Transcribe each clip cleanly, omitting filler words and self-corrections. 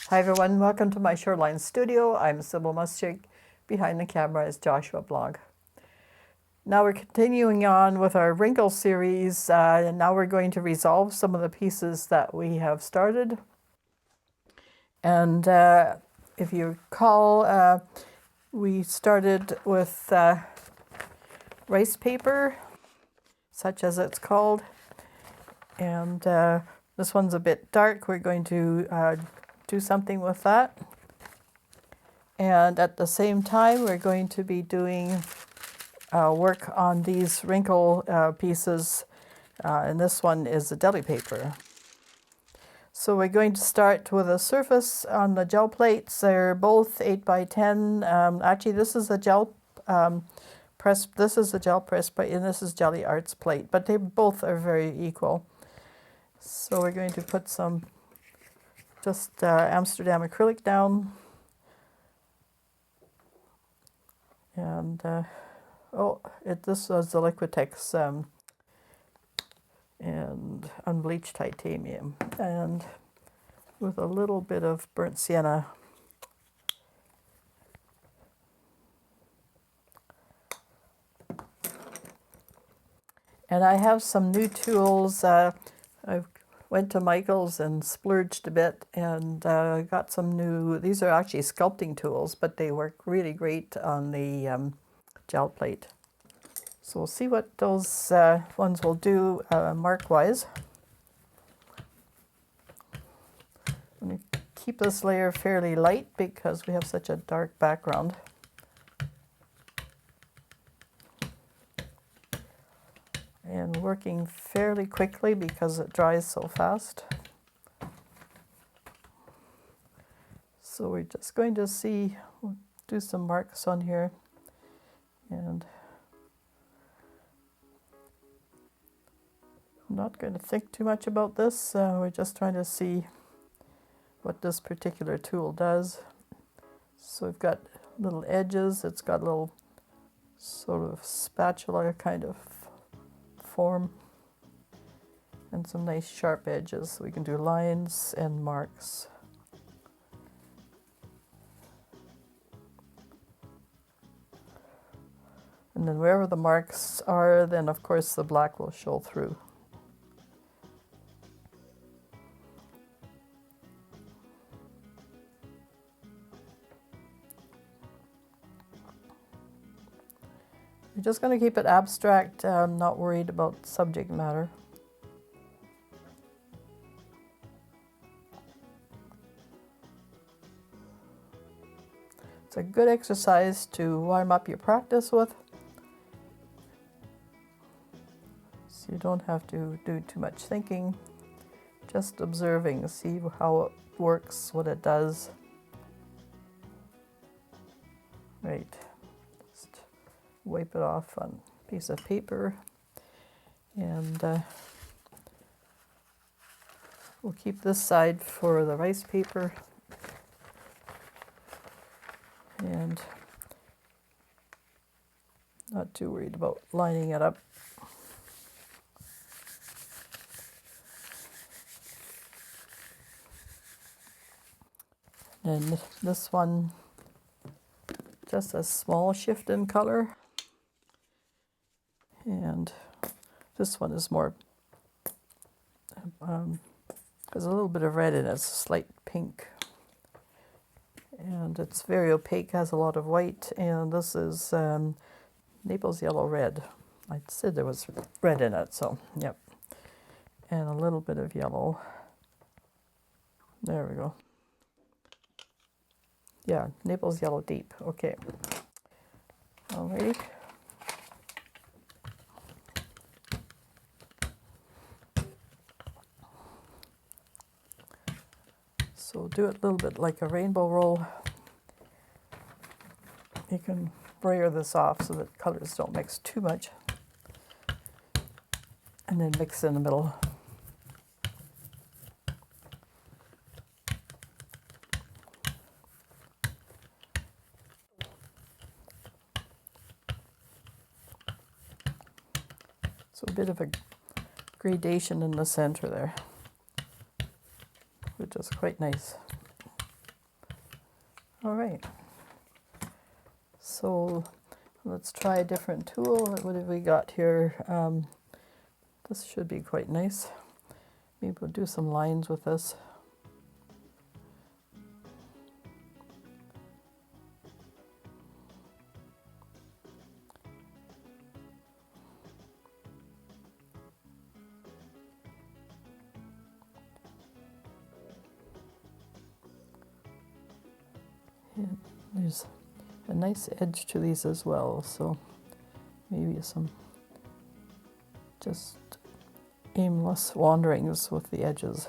Hi everyone, welcome to my Shoreline Studio. I'm Sybille Muschik. Behind the camera is Joshua Blanc. Now we're continuing on with our Wrinkle series, and now we're going to resolve some of the pieces that we have started. And if you recall, we started with rice paper, such as it's called. And this one's a bit dark. We're going to do something with that. And at the same time, we're going to be doing work on these wrinkle pieces. And this one is the deli paper. So we're going to start with a surface on the gel plates. They're both 8 by 10. Actually, this is a gel press. This is a gel press plate, and this is Jelly Arts plate. But they both are very equal. So we're going to put some just Amsterdam acrylic down. And this was the Liquitex and unbleached titanium, and with a little bit of burnt sienna. And I have some new tools. I went to Michael's and splurged a bit and got some new, these are actually sculpting tools, but they work really great on the gel plate. So we'll see what those ones will do mark-wise. I'm going to keep this layer fairly light because we have such a dark background. And working fairly quickly because it dries so fast. So we're just going to see, we'll do some marks on here. And I'm not going to think too much about this. We're just trying to see what this particular tool does. So we've got little edges. It's got a little sort of spatula kind of form, and some nice sharp edges, so we can do lines and marks. And then wherever the marks are, then of course the black will show through. You're just going to keep it abstract. I'm not worried about subject matter. It's a good exercise to warm up your practice with, so you don't have to do too much thinking, just observing, see how it works, what it does. Right. Wipe it off on a piece of paper, and we'll keep this side for the rice paper, and not too worried about lining it up. And this one, just a small shift in color. And this one is more, there's a little bit of red in it, it's a slight pink. And it's very opaque, has a lot of white, and this is Naples yellow red. I said there was red in it, so yep. And a little bit of yellow. There we go. Yeah, Naples yellow deep, okay. Alrighty. So do it a little bit like a rainbow roll. You can brayer this off so that colors don't mix too much. And then mix in the middle. So a bit of a gradation in the center there, which is quite nice. All right. So let's try a different tool. What have we got here? This should be quite nice. Maybe we'll do some lines with this. And there's a nice edge to these as well, so maybe some just aimless wanderings with the edges.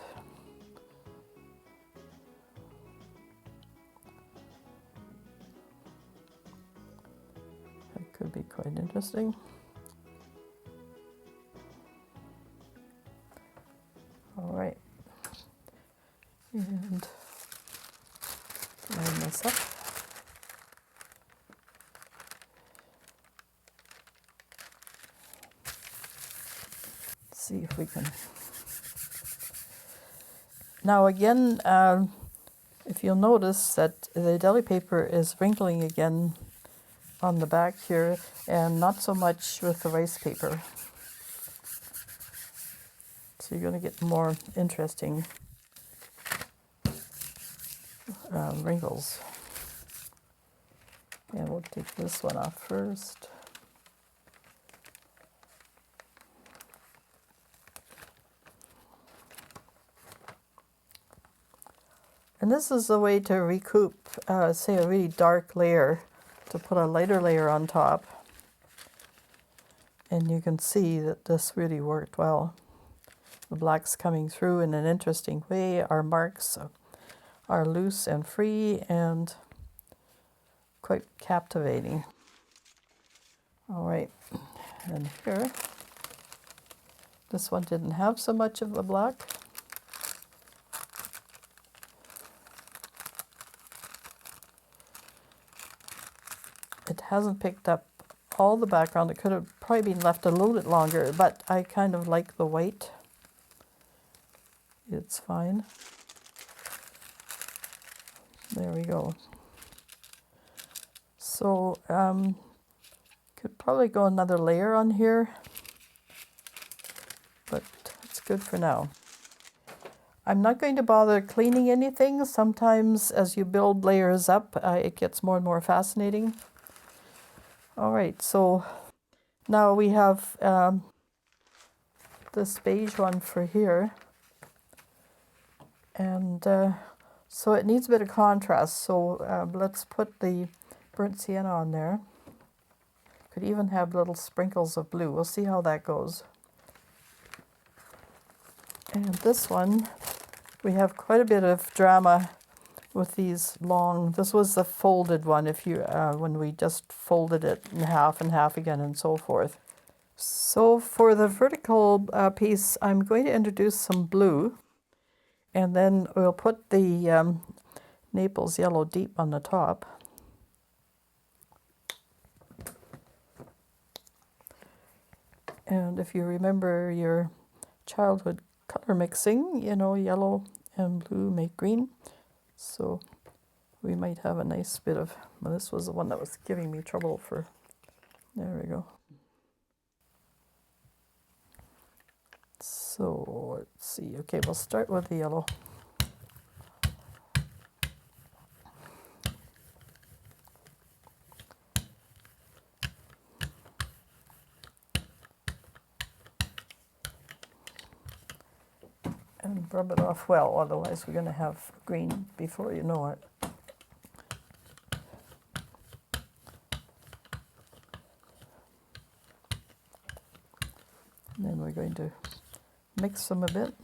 That could be quite interesting. All right, and line this up. See if we can. Now again, if you'll notice that the deli paper is wrinkling again on the back here, and not so much with the rice paper. So you're going to get more interesting wrinkles. And we'll take this one off first. And this is a way to recoup, say, a really dark layer, to put a lighter layer on top. And you can see that this really worked well. The black's coming through in an interesting way. Our marks are loose and free and quite captivating. All right, and here, this one didn't have so much of the black. It hasn't picked up all the background. It could have probably been left a little bit longer, but I kind of like the white. It's fine. There we go. So could probably go another layer on here, but it's good for now. I'm not going to bother cleaning anything. Sometimes as you build layers up, it gets more and more fascinating. All right, so now we have this beige one for here. And so it needs a bit of contrast. So let's put the burnt sienna on there. Could even have little sprinkles of blue. We'll see how that goes. And this one, we have quite a bit of drama with these long. This was the folded one. If you when we just folded it in half and half again, and so forth. So for the vertical piece, I'm going to introduce some blue, and then we'll put the Naples yellow deep on the top. And if you remember your childhood color mixing, you know, yellow and blue make green. So we might have a nice bit of, well, this was the one that was giving me trouble for, there we go. So let's see, okay, we'll start with the yellow. And rub it off well, otherwise we're going to have green before you know it. And then we're going to mix them a bit.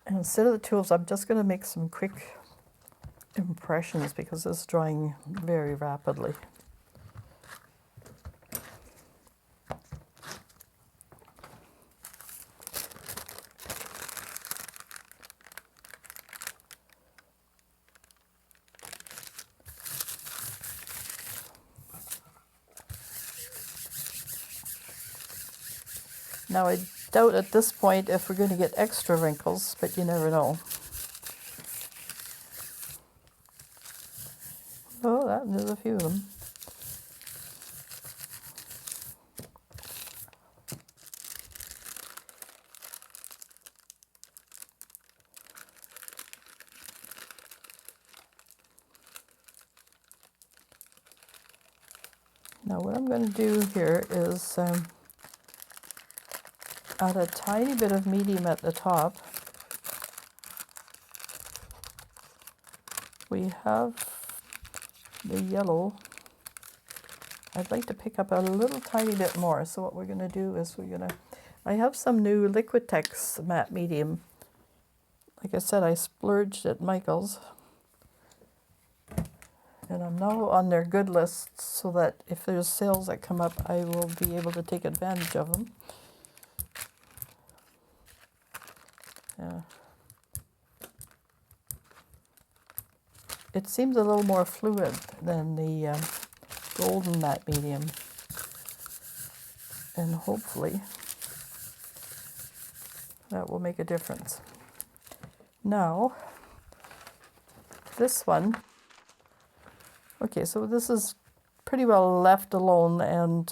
And instead of the tools, I'm just going to make some quick impressions because this is drying very rapidly. Now I doubt at this point if we're going to get extra wrinkles, but you never know. Oh, there's a few of them. Now what I'm going to do here is add a tiny bit of medium at the top. We have the yellow. I'd like to pick up a little tiny bit more. So what we're going to do is I have some new Liquitex matte medium. Like I said, I splurged at Michael's. And I'm now on their good list so that if there's sales that come up, I will be able to take advantage of them. Yeah. It seems a little more fluid than the golden matte medium. And hopefully that will make a difference. Now, this one, okay, so this is pretty well left alone and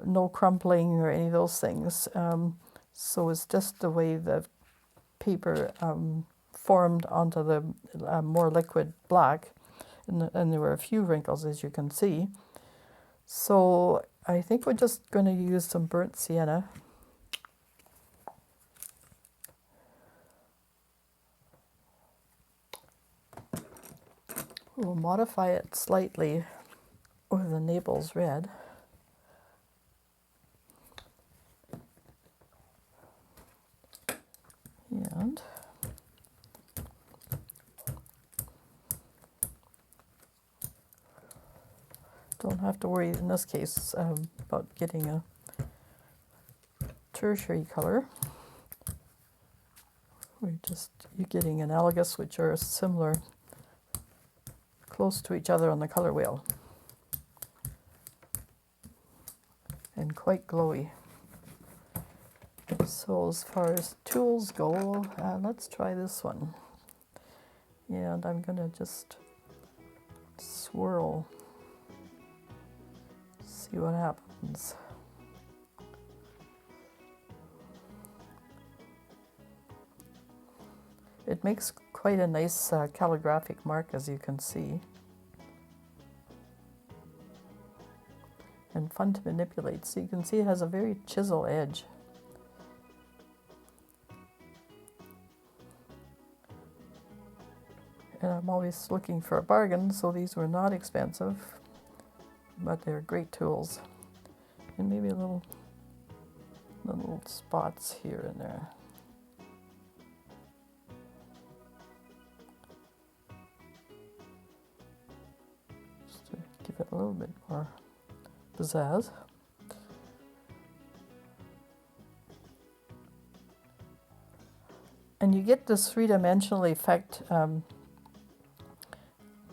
no crumpling or any of those things. So it's just the way the paper formed onto the more liquid black. And there were a few wrinkles, as you can see. So I think we're just going to use some burnt sienna. We'll modify it slightly with the Naples red. And don't have to worry in this case about getting a tertiary color. You're getting analogous, which are similar, close to each other on the color wheel, and quite glowy. So as far as tools go, let's try this one. And I'm going to just swirl, see what happens. It makes quite a nice calligraphic mark, as you can see. And fun to manipulate. So you can see it has a very chisel edge. And I'm always looking for a bargain, so these were not expensive, but they're great tools. And maybe little spots here and there. Just to give it a little bit more pizzazz. And you get this three-dimensional effect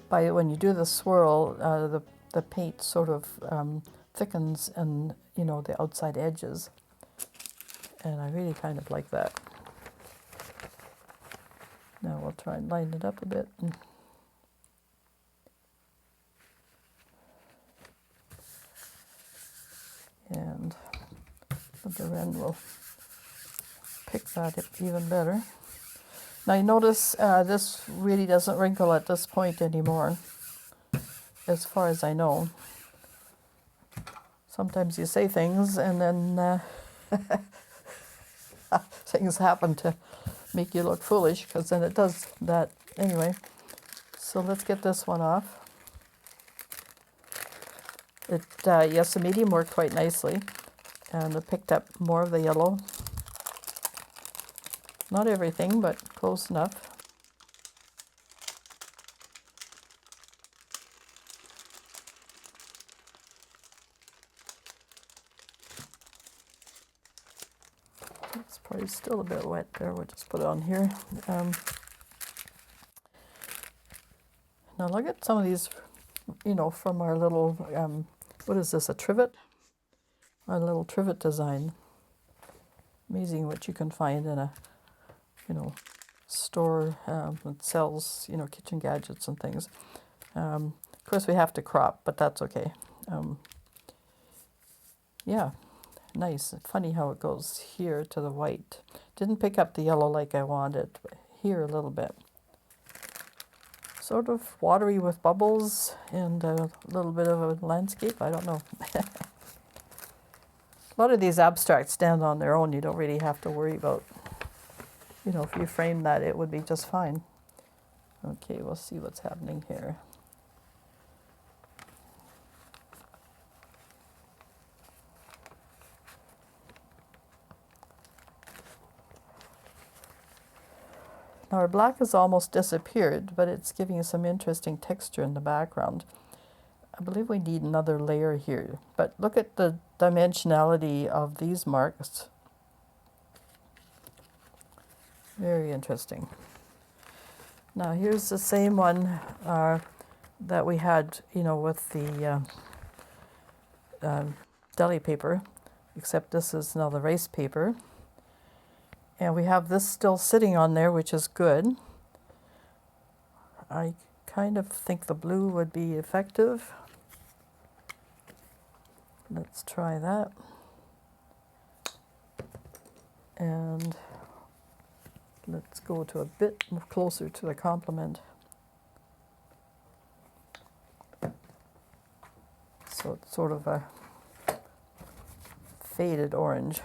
by when you do the swirl, the paint sort of thickens and, you know, the outside edges. And I really kind of like that. Now we'll try and line it up a bit. And the Ren will pick that up even better. Now you notice this really doesn't wrinkle at this point anymore, as far as I know. Sometimes you say things and then things happen to make you look foolish, because then it does that anyway. So let's get this one off. Yes, the medium worked quite nicely, and it picked up more of the yellow. Not everything, but close enough. It's probably still a bit wet there. We'll just put it on here. Now look at some of these, you know, from our little, what is this, a trivet? Our little trivet design. amazing what you can find in a, store that sells, kitchen gadgets and things. Of course, we have to crop, but that's okay. Yeah, nice. Funny how it goes here to the white. Didn't pick up the yellow like I wanted, but here a little bit. Sort of watery with bubbles and a little bit of a landscape. I don't know. A lot of these abstracts stand on their own. You don't really have to worry about, if you frame that, it would be just fine. Okay, we'll see what's happening here. Now our black has almost disappeared, but it's giving us some interesting texture in the background. I believe we need another layer here, but look at the dimensionality of these marks. Very interesting. Now here's the same one that we had, with the deli paper, except this is now the rice paper. And we have this still sitting on there, which is good. I kind of think the blue would be effective. Let's try that. And let's go to a bit closer to the complement. So it's sort of a faded orange.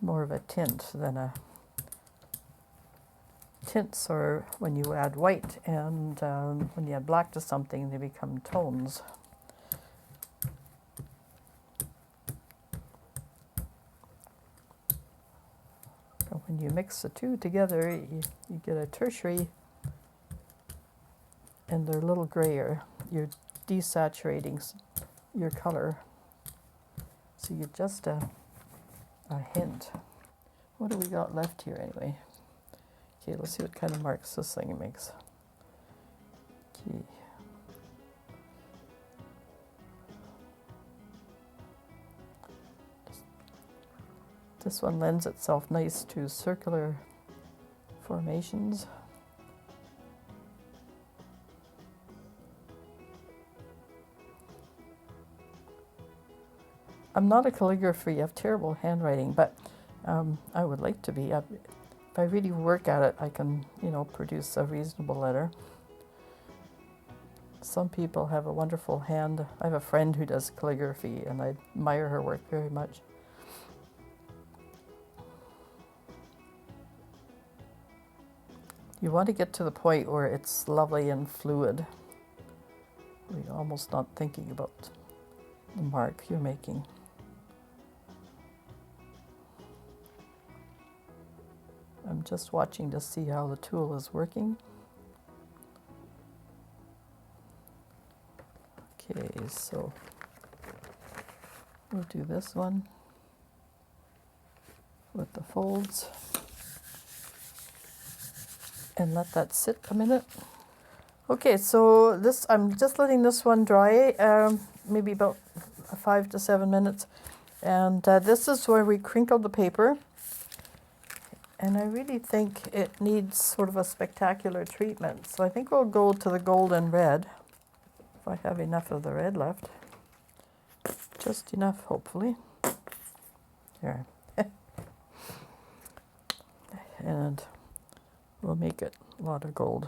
More of a tint than a... Tints are when you add white, and when you add black to something, they become tones. But when you mix the two together, you get a tertiary, and they're a little grayer. You're desaturating your color. So you just a hint. What do we got left here anyway? Okay, let's see what kind of marks this thing makes. Okay. This one lends itself nice to circular formations. I'm not a calligrapher. I have terrible handwriting, but I would like to be. If I really work at it, I can, produce a reasonable letter. Some people have a wonderful hand. I have a friend who does calligraphy, and I admire her work very much. You want to get to the point where it's lovely and fluid. You're almost not thinking about the mark you're making. I'm just watching to see how the tool is working. Okay, so we'll do this one with the folds and let that sit a minute. Okay, so this, I'm just letting this one dry, maybe about 5 to 7 minutes. And this is where we crinkle the paper. And I really think it needs sort of a spectacular treatment. So I think we'll go to the golden red, if I have enough of the red left. Just enough, hopefully. Here. And we'll make it a lot of gold.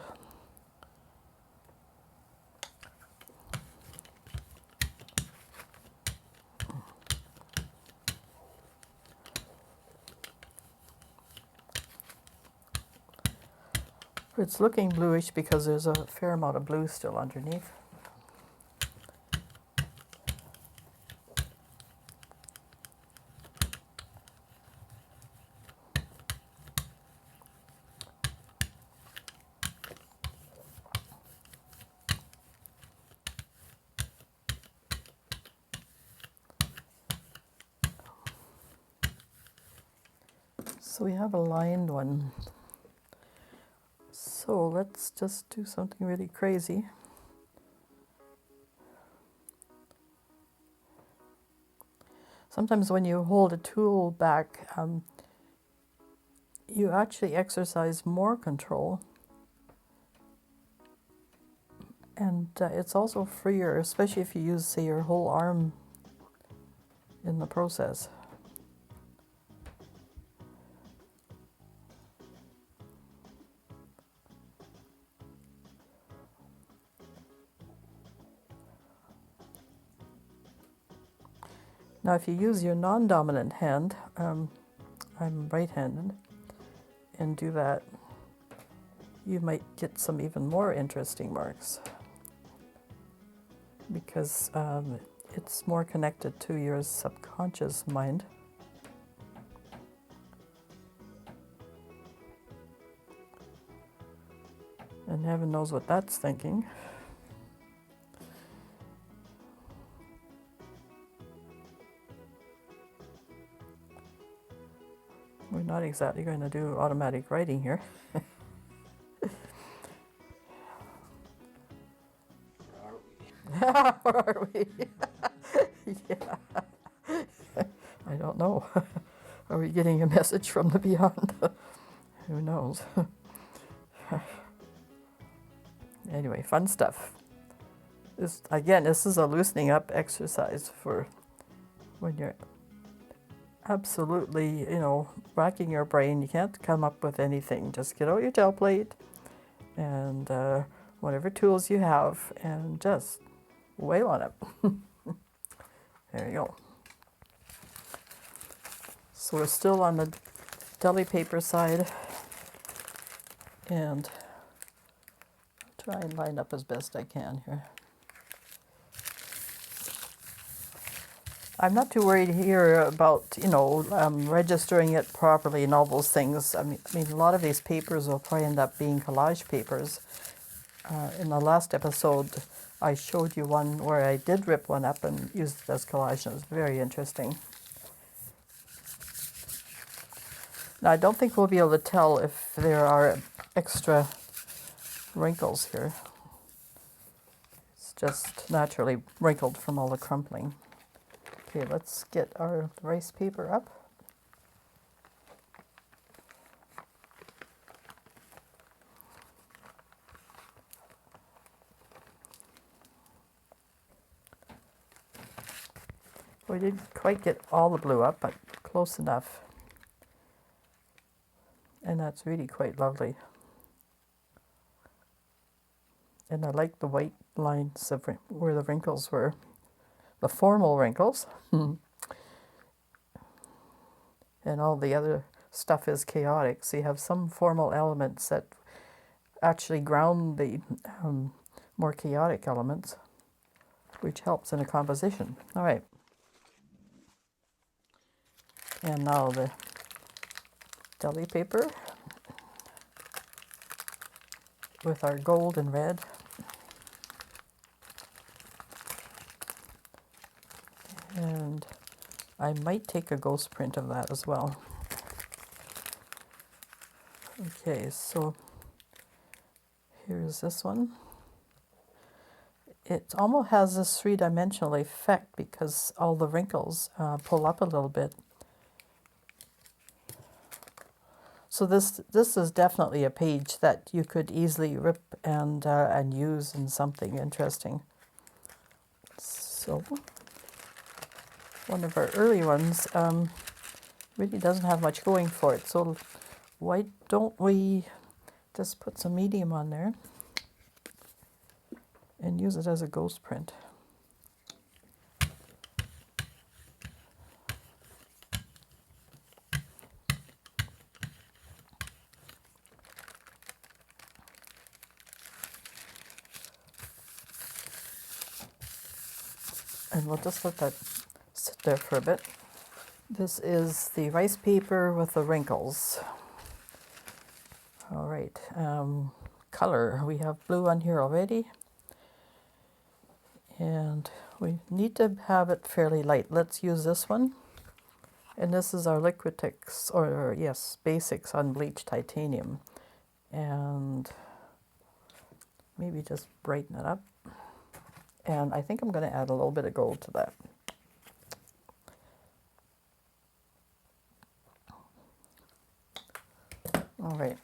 It's looking bluish because there's a fair amount of blue still underneath. So we have a lined one. So let's just do something really crazy. sometimes when you hold a tool back, you actually exercise more control. And it's also freer, especially if you use, say, your whole arm in the process. Now, if you use your non-dominant hand, I'm right-handed, and do that, you might get some even more interesting marks, because it's more connected to your subconscious mind. And heaven knows what that's thinking. We're not exactly going to do automatic writing here. Where are we? Yeah. I don't know. Are we getting a message from the beyond? Who knows? Anyway, fun stuff. This is a loosening up exercise for when you're absolutely, racking your brain. You can't come up with anything. Just get out your gel plate and whatever tools you have and just wail on it. There you go. So we're still on the deli paper side, and try and line up as best I can here. I'm not too worried here about, registering it properly and all those things. I mean, a lot of these papers will probably end up being collage papers. In the last episode, I showed you one where I did rip one up and used it as collage, and it was very interesting. Now, I don't think we'll be able to tell if there are extra wrinkles here. It's just naturally wrinkled from all the crumpling. Okay, let's get our rice paper up. We didn't quite get all the blue up, but close enough. And that's really quite lovely. And I like the white lines of where the wrinkles were, the formal wrinkles. And all the other stuff is chaotic. So you have some formal elements that actually ground the more chaotic elements, which helps in a composition. All right. And now the deli paper with our gold and red. And I might take a ghost print of that as well. Okay, so here's this one. It almost has this three-dimensional effect because all the wrinkles pull up a little bit. So this is definitely a page that you could easily rip and use in something interesting. So one of our early ones really doesn't have much going for it. So why don't we just put some medium on there and use it as a ghost print. And we'll just let that sit there for a bit. This is the rice paper with the wrinkles. All right, color. We have blue on here already. And we need to have it fairly light. Let's use this one. And this is our Liquitex, or yes, Basics Unbleached Titanium. And maybe just brighten it up. And I think I'm going to add a little bit of gold to that. All right.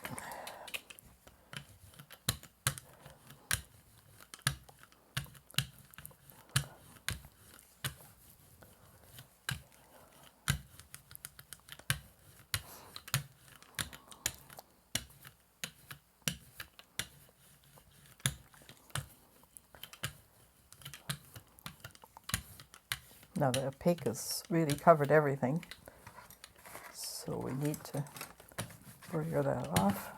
Now the opaque has really covered everything, so we need to burr that off.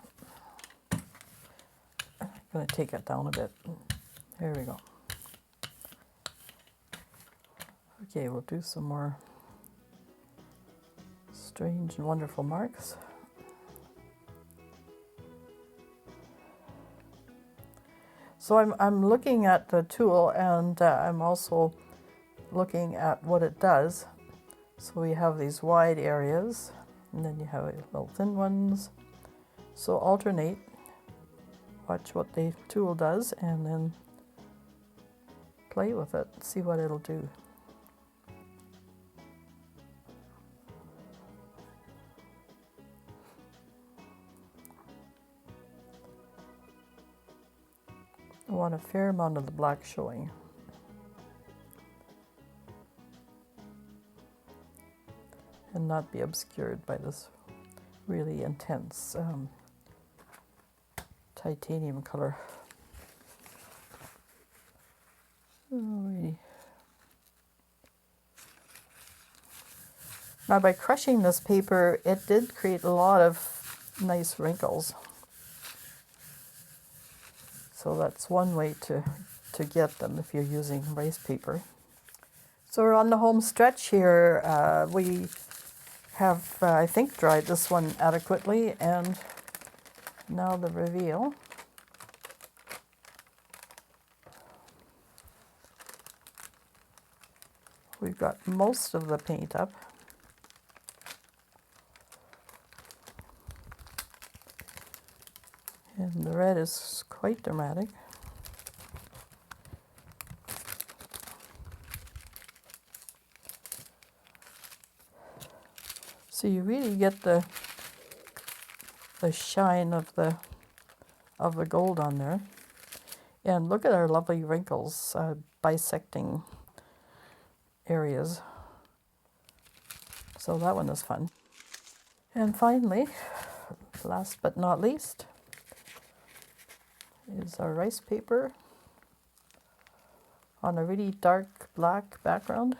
I'm going to take it down a bit. There we go. Okay, we'll do some more strange and wonderful marks. So I'm looking at the tool, and I'm also looking at what it does. So we have these wide areas, and then you have little thin ones. So alternate, watch what the tool does, and then play with it, see what it'll do. I want a fair amount of the black showing. And not be obscured by this really intense titanium color. Alrighty. Now by crushing this paper, it did create a lot of nice wrinkles. So that's one way to get them if you're using rice paper. So we're on the home stretch here. We have, I think, dried this one adequately, and now the reveal. We've got most of the paint up. And the red is quite dramatic. So you really get the shine of the gold on there. And look at our lovely wrinkles bisecting areas. So that one is fun. And finally, last but not least, is our rice paper on a really dark black background.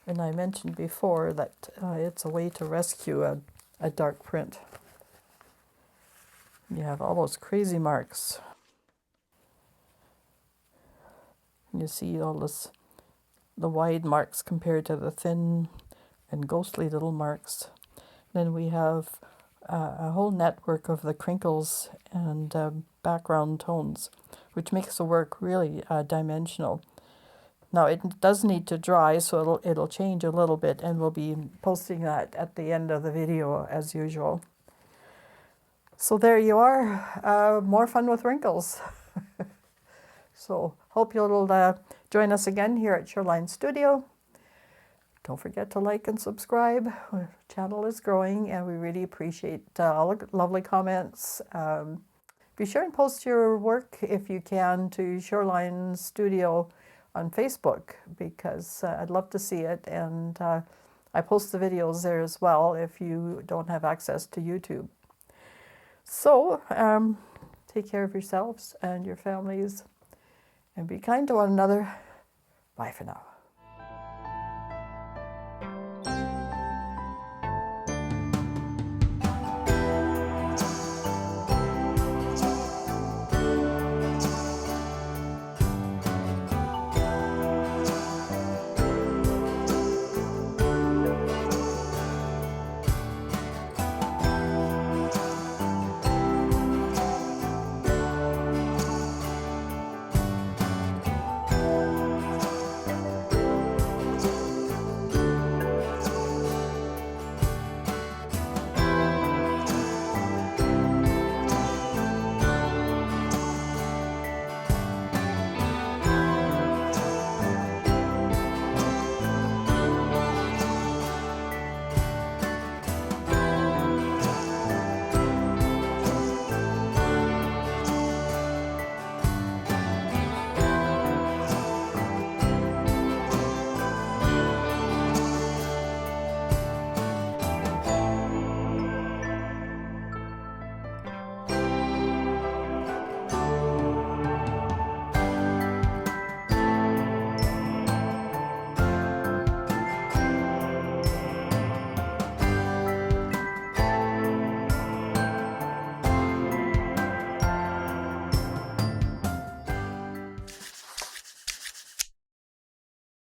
And I mentioned before that it's a way to rescue a dark print. You have all those crazy marks. You see all this, the wide marks compared to the thin and ghostly little marks. Then we have a whole network of the crinkles and background tones, which makes the work really dimensional. Now it does need to dry, so it'll change a little bit, and we'll be posting that at the end of the video as usual. So there you are, more fun with wrinkles. So hope you'll join us again here at Shoreline Studio. Don't forget to like and subscribe. Our channel is growing, and we really appreciate all the lovely comments. Be sure and post your work if you can to Shoreline Studio on Facebook, because I'd love to see it, and I post the videos there as well if you don't have access to YouTube. So take care of yourselves and your families, and be kind to one another. Bye for now.